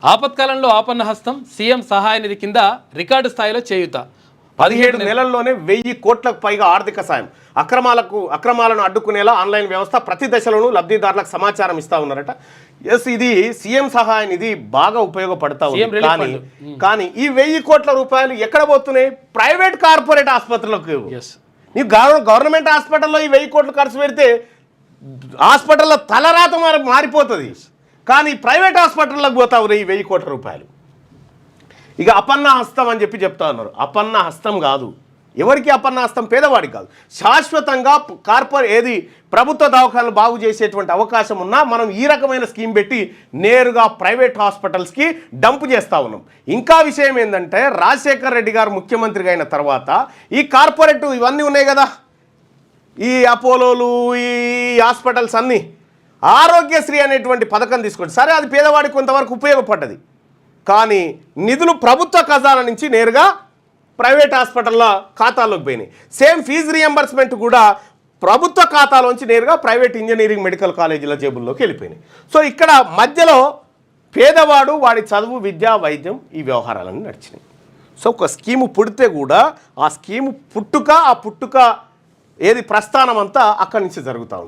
ఆపత్కాలంలో ఆపన్న హస్తం సీఎం సహాయ నిధి కింద రికార్డు స్థాయిలో చేయూత 17 నెలల్లోనే 1000 కోట్లకు పైగా ఆర్థిక సాయం అక్రమాలను అడ్డుకునేలా ఆన్లైన్ వ్యవస్థ ప్రతి దశలోనూ లబ్ధిదారులకు సమాచారం ఇస్తా ఉన్నారట. ఎస్, ఇది సీఎం సహాయ నిధి బాగా ఉపయోగపడతా ఉంది. కానీ ఈ 1000 కోట్ల రూపాయలు ఎక్కడ పోతున్నాయి? ప్రైవేట్ కార్పొరేట్ ఆసుపత్రులకు. నీ గవర్నమెంట్ హాస్పిటల్లో ఈ 1000 కోట్లు ఖర్చు పెడితే హాస్పిటల్లో తలరాత మారిపోతుంది. కానీ ప్రైవేట్ హాస్పిటల్లోకి పోతా ఉన్నాయి ఈ 1000 కోట్ల రూపాయలు. ఇక అపన్న హస్తం అని చెప్తా ఉన్నారు. అపన్న హస్తం కాదు. ఎవరికి అపన్న హస్తం? పేదవాడికి కాదు. శాశ్వతంగా ప్రభుత్వ దవాఖానాలు బాగు చేసేటువంటి అవకాశం ఉన్నా మనం ఈ రకమైన స్కీమ్ పెట్టి నేరుగా ప్రైవేట్ హాస్పిటల్స్కి డంప్ చేస్తూ ఉన్నాం. ఇంకా విషయం ఏంటంటే, రాజశేఖర్ రెడ్డి గారు ముఖ్యమంత్రిగా అయిన తర్వాత ఈ కార్పొరేట్ ఇవన్నీ ఉన్నాయి కదా, ఈ అపోలోలు, ఈ హాస్పిటల్స్ అన్నీ ఆరోగ్యశ్రీ అనేటువంటి పథకం తీసుకోండి. సరే, అది పేదవాడికి కొంతవరకు ఉపయోగపడ్డది. కానీ నిధులు ప్రభుత్వ ఖజానా నుంచి నేరుగా ప్రైవేట్ హాస్పిటల్ల ఖాతాలోకి పోయినాయి. సేమ్ ఫీజు రియంబర్స్మెంట్ కూడా ప్రభుత్వ ఖాతాలోంచి నేరుగా ప్రైవేట్ ఇంజనీరింగ్ మెడికల్ కాలేజీల జేబుల్లోకి వెళ్ళిపోయినాయి. సో ఇక్కడ మధ్యలో పేదవాడు, వాడి చదువు, విద్య, వైద్యం, ఈ వ్యవహారాలన్నీ నడిచినాయి. సో ఒక స్కీము పుడితే కూడా ఆ స్కీము పుట్టుక ప్రస్థానం అంతా అక్కడి నుంచి జరుగుతూ ఉంది.